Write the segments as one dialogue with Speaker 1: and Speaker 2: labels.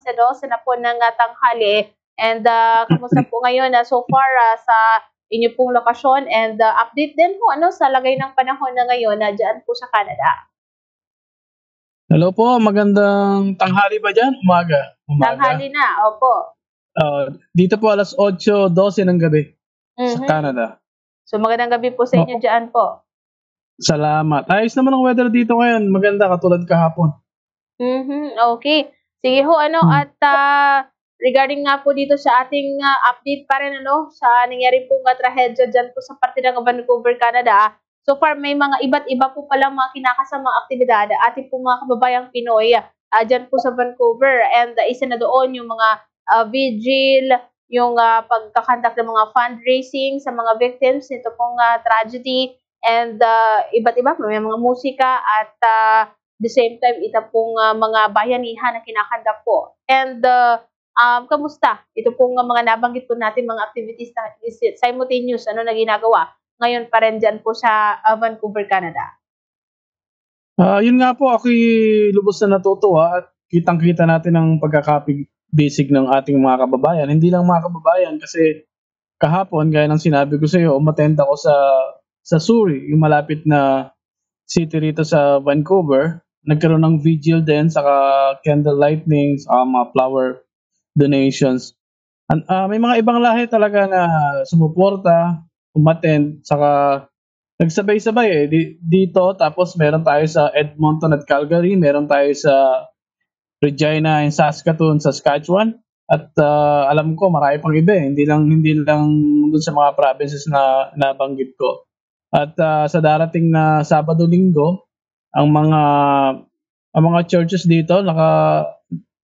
Speaker 1: alas 12 na po ng tanghali. And kamusta po ngayon so far sa inyo pong lokasyon, and update din po sa lagay ng panahon na ngayon diyan po sa Canada.
Speaker 2: Hello po, magandang tanghali ba diyan? Umaga.
Speaker 1: Tanghali na, opo.
Speaker 2: Dito po alas 8:12 ng gabi sa Canada.
Speaker 1: So magandang gabi po sa inyo diyan po.
Speaker 2: Salamat. Ayos naman ang weather dito ngayon, maganda katulad kahapon.
Speaker 1: Okay. Sige ho, at regarding nga po dito sa ating update pa rin sa nangyari pong trahedya dyan po sa parte ng Vancouver, Canada. So far, may mga iba't iba po palang mga kinakasamang aktibidad ating po mga kababayang Pinoy dyan po sa Vancouver. And isa na doon yung mga vigil, yung pagkakandak ng mga fundraising sa mga victims nito pong tragedy, and iba't iba, may mga musika at the same time, ito pong mga bayanihan na kinakandak po. And kamusta? Ito pong mga nabanggit po natin mga activities na simultaneous na ginagawa ngayon pa rin dyan po sa Vancouver, Canada.
Speaker 2: Yun nga po, ako'y lubos na natutuwa at kitang-kita natin ang pagkakapig-basic ng ating mga kababayan. Hindi lang mga kababayan kasi kahapon, gaya ng sinabi ko sa iyo, umattend ako sa Surrey, yung malapit na city rito sa Vancouver. Nagkaroon ng vigil din, saka candle lightnings, mga flower donations. May mga ibang lahi talaga na sumuporta, umattend, saka nagsabay-sabay dito. Tapos meron tayo sa Edmonton at Calgary, meron tayo sa Regina and Saskatoon, Saskatchewan. At alam ko marami pang iba, hindi lang dun sa mga provinces na nabanggit ko. At sa darating na Sabado-Linggo, ang mga churches dito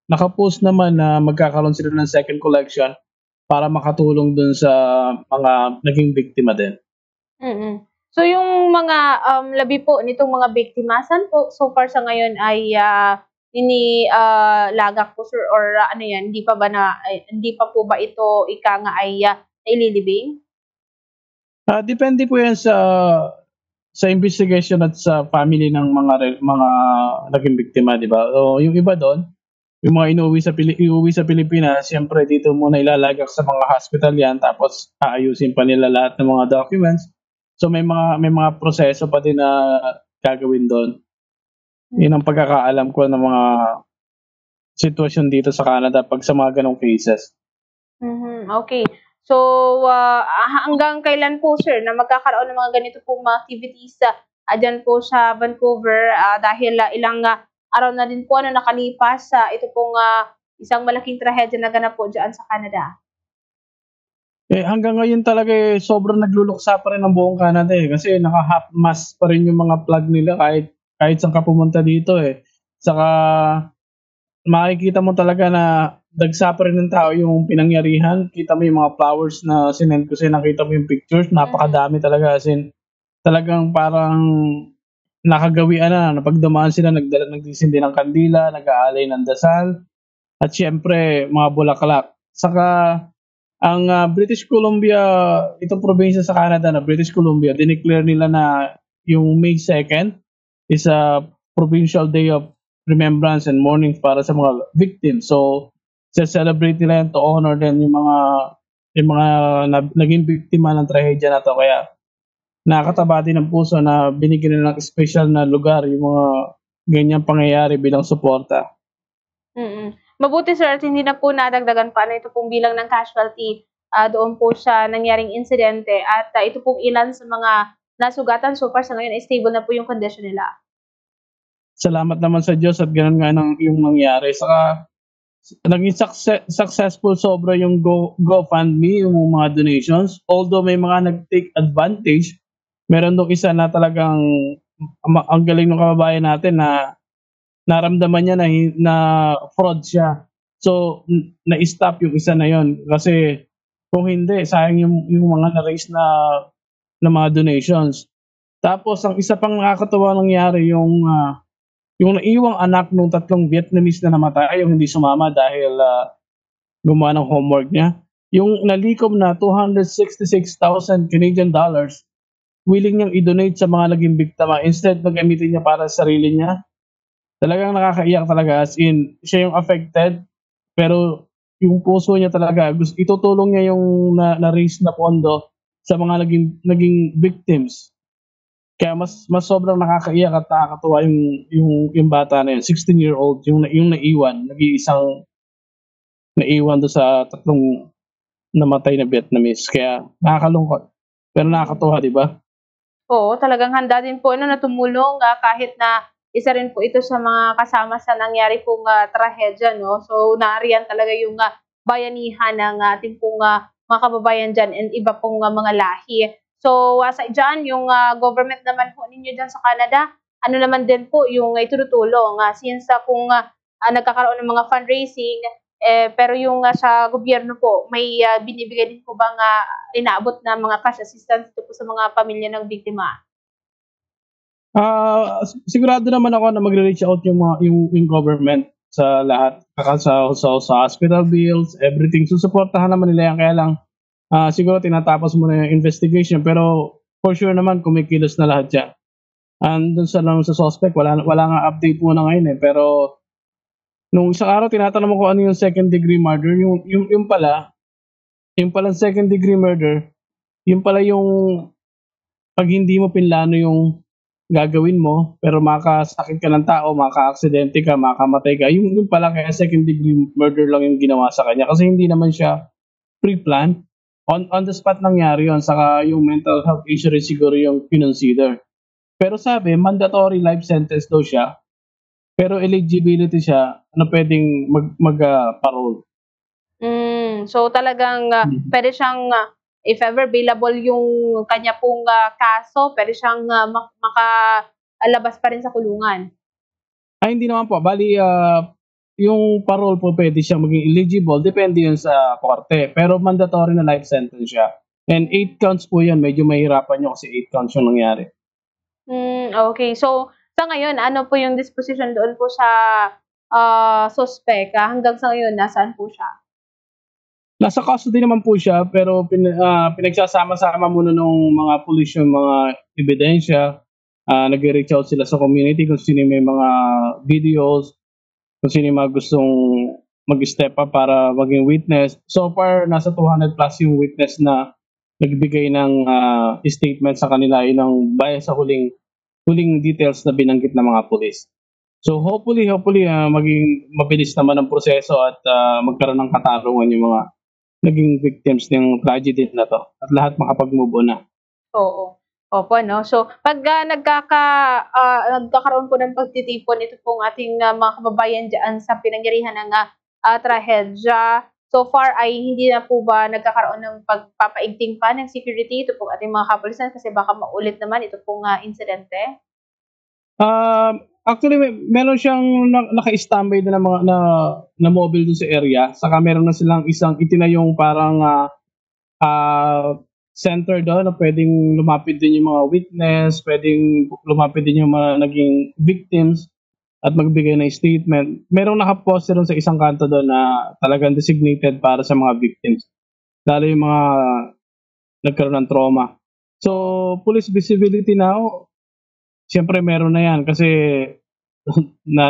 Speaker 2: naka-post naman na magkakaroon sila ng second collection para makatulong dun sa mga naging biktima din.
Speaker 1: So yung mga labi po nitong mga biktima, saan po so far sa ngayon ay lagak po, sir, or yan, hindi pa po ba ito ika nga ay ililibing?
Speaker 2: Depende po yan sa investigation at sa family ng mga naging biktima, di ba? So, yung iba doon, yung mga iuwi sa Pilipinas, siyempre dito muna ilalagak sa mga hospital yan, tapos aayusin pa nila lahat ng mga documents. So may mga proseso pa din na gagawin doon. Yun ang pagkakaalam ko ng mga sitwasyon dito sa Canada pag sa mga ganong cases.
Speaker 1: Okay. So, hanggang kailan po, sir, na magkakaroon ng mga ganito pong mga activities dyan po sa Vancouver, dahil ilang araw na din po nakalipas ito pong isang malaking trahedya na ganap po dyan sa Canada?
Speaker 2: Hanggang ngayon talaga sobrang nagluluksa pa rin ang buong Canada kasi naka-half mast pa rin yung mga flag nila kahit saan ka pumunta dito Saka makikita mo talaga na dagsa pa rin ng tao yung pinangyarihan. Kita mo yung mga flowers na sinend ko sa'yo, nakita mo yung pictures, napakadami talaga, as in talagang parang nakagawian na pag dumaan sila, nagdisindi ng kandila, nag-aalay ng dasal, at syempre mga bulaklak. Saka ang British Columbia, itong probinsya sa Canada na British Columbia, dineclare nila na yung May 2nd is a provincial day of remembrance and mourning para sa mga victims. So, celebrate nila yan to honor din yung mga naging biktima ng trahedya na to. Kaya nakakataba din ng puso na binigyan nila ng special na lugar yung mga ganyang pangyayari bilang suporta.
Speaker 1: Mabuti, sir, at hindi na po nadagdagan pa ito pong bilang ng casualty doon po sa nangyaring insidente, at ito pong ilan sa mga nasugatan so far sa ngayon ay stable na po yung condition nila.
Speaker 2: Salamat naman sa Diyos at ganun nga yung nangyari. Saka naging successful sobra yung GoFundMe, yung mga donations. Although may mga nag-take advantage, meron dong isa na talagang ang galing ng kababayan natin na naramdaman niya na fraud siya. So, na-stop yung isa na yon kasi kung hindi, sayang yung mga na-raise na mga donations. Tapos, ang isa pang nakakatawa nangyari yung naiwang anak ng 3 Vietnamese na namatay, yung hindi sumama dahil gumawa ng homework niya. Yung nalikom na 266,000 Canadian dollars, willing niyang i-donate sa mga naging biktima instead na gamitin niya para sa sarili niya. Talagang nakakaiyak talaga, as in, siya yung affected, Pero yung puso niya talaga itutulong niya yung na-raise na pondo sa mga naging victims. Kaya mas sobrang nakakaiyak at nakakatuwa yung bata na yun, 16-year-old yung naiwan, nag-iisang naiwan dun sa tatlong namatay na Vietnamese. Kaya nakakalungkot, pero nakakatuwa, 'di ba?
Speaker 1: Oo, talagang handa din po na tumulong, kahit na isa rin po ito sa mga kasama sa nangyari pong, trahedya 'no. So, nariyan talaga yung, bayanihan ng ating pong, mga kababayan diyan and iba pong, mga lahi. So, aside diyan yung, government naman po ninyo diyan sa Canada, ano naman din po yung itinutulong, since, kung, nagkakaroon ng mga fundraising, pero yung, sa gobyerno po may, binibigay din po bang, inaabot na mga cash assistance po sa mga pamilya ng biktima?
Speaker 2: Sigurado naman ako na magre-reach out yung government sa lahat, sa hospital bills, everything. Susuportahan naman nila yan, kaya lang, siguro tinatapos muna yung investigation, pero for sure naman kumikilos na lahat yan. And dun sa suspect, wala ngang update muna ngayon, eh, pero nung isang araw tinatanong mo kung ano yung second degree murder, yung palang second degree murder, yun pala yung 'pag hindi mo pinlano yung gagawin mo, pero makakasakit ka ng tao, makakaaksidente ka, makakamatay ka, yun pala kaya second degree murder lang yung ginawa sa kanya kasi hindi naman siya pre-plan. On the spot nangyari yun, saka yung mental health issue rin siguro yung kinonsider. Pero sabi mandatory life sentence daw siya, pero eligibility siya na puwedeng parole.
Speaker 1: So talagang, puwede siyang, if ever bailable yung kanya pong, kaso, puwede siyang, makalabas pa rin sa kulungan.
Speaker 2: Ay hindi naman po, bale, yung parole po puwede siyang maging eligible, depende yun sa korte, pero mandatory na life sentence siya. And 8 counts po yun, medyo mahirapan yun kasi 8 counts yung nangyari.
Speaker 1: Okey. So, sa ngayon ano po yung disposition doon po sa, suspect, hanggang sa ngayon nasaan po siya?
Speaker 2: Nasa custody naman po siya, pero pinagsasama-sama muna nung mga pulis yung mga ebidensya, nagre-reach out sila sa community kung sino yung may mga videos, kung sino yung mga gustong mag-step up para maging witness. So far, nasa 200 plus yung witness na nagbigay ng statement sa kanila, yun ang base sa huling details na binanggit ng mga pulis. So hopefully, maging mabilis naman ang proseso at magkaroon ng katarungan yung mga naging victims ng tragedy na 'to at lahat makapag-move on na.
Speaker 1: Oo. Opo 'no. So 'pag, nagkakaroon po ng pagtitipon ito pong ating, mga kababayan diyaan sa pinangyarihan ng, trahedya, so far ay hindi na po ba nagkakaroon ng pagpapaigting pa ng security ito pong ating mga kapulisan kasi baka maulit naman ito pong, insidente?
Speaker 2: Actually meron siyang naka-standby na mga na mobile dun sa area, saka meron na silang isang itinayong parang, center dun na puwedeng lumapit din yung mga witness, puwedeng lumapit din yung mga naging victims at magbigay ng statement. Merong nakaposte dun sa isang kanto dun na talagang designated para sa mga victims, lalo yung mga nagkaroon ng trauma. So, police visibility now, siyempre meron na 'yan kasi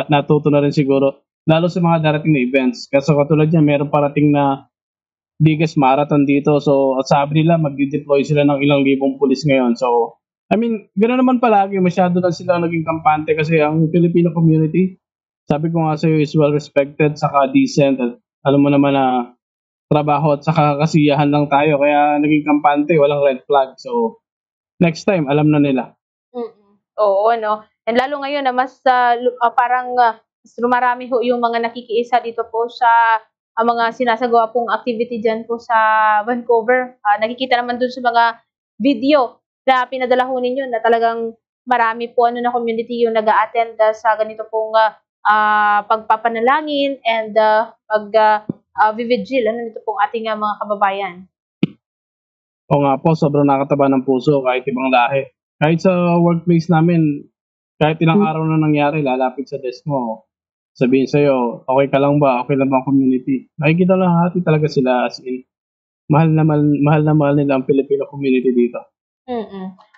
Speaker 2: natuto na rin siguro lalo sa mga darating na events. Kaso katulad niyan meron parating na biggest marathon dito. So, at sabi nila magde-deploy sila ng ilang libong pulis ngayon. So, I mean, gano'n naman palagi, masyado na silang naging kampante kasi ang Filipino community, sabi ko nga sa'yo, is well respected saka decent at alam mo naman na trabaho at saka kasiyahan lang tayo kaya naging kampante, walang red flag. So, next time alam na nila.
Speaker 1: Oo 'no. And lalo ngayon na mas, parang, mas dumarami ho yung mga nakikiisa dito po sa, mga sinasagawa pong activity diyan po sa Vancouver. Nakikita naman dun sa mga video na pinadala ho ninyo na talagang marami po ano na community yung nag-a-attend, sa ganito pong, pagpapanalangin and, vi-vigil ano nito pong ating, mga kababayan.
Speaker 2: Oo nga po, sobrang nakakataba ng puso kahit ibang lahi. Kahit sa workplace namin, kahit ilang araw na nangyari, lalapit sa desk mo, sabihin sa'yo, "Okey ka lang ba? Okey lang ba ang community?" Nakikidalahati talaga sila, as in mahal na mahal nila ang Filipino community dito.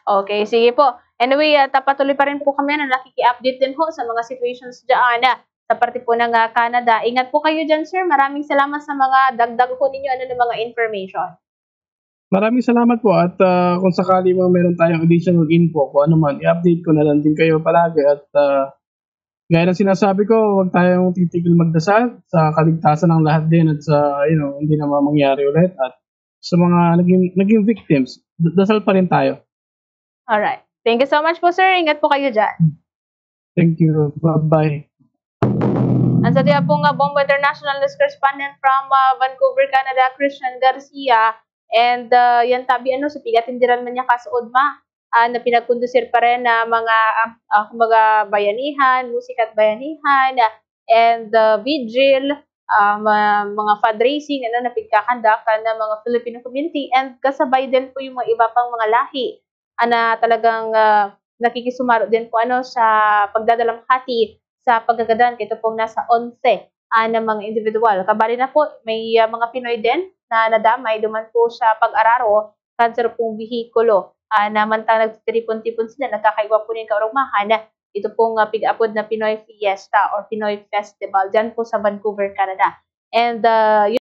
Speaker 1: Okey, sige po. Anyway, patuloy pa rin po kami na nakiki-update din ho sa mga situations diyaan, sa parte po ng Canada. Ingat po kayo dyan, sir. Maraming salamat sa mga dagdag po ninyo ng mga information.
Speaker 2: Maraming salamat po at kung sakali meron tayong additional info kung ano man, i-update ko na lang din kayo palagi at gaya ng sinasabi ko, huwag tayong titigil magdasal sa kaligtasan ng lahat din at sa hindi na mangyari ulit at sa mga naging victims, dasal pa rin tayo.
Speaker 1: Alright. Thank you so much po, sir. Ingat po kayo dyan.
Speaker 2: Thank you. Bye-bye.
Speaker 1: Ang sa diya pong Bombo International News Correspondent from Vancouver, Canada, Christian Garcia. And yan tabi sa pigatindiran man niya kasuod na pinagkondusir pa rin na mga bayanihan, musika at bayanihan, and vigil, mga fundraising na pinagkakandakan ng mga Filipino community, and kasabay din po yung mga iba pang mga lahi na talagang nakikisumaro din po sa pagdadalamhati sa paggagadaan. Ito pong nasa 11 na mga individual. Kabali na po, may mga Pinoy din na nadamay duman po sa pag-araro kanser pong bihikulo namantang nagtitipon-tipon sila, nagkakaiwa po ng kaurugmahan. Ito pong pig-apod na Pinoy Fiesta or Pinoy Festival dyan po sa Vancouver, Canada. And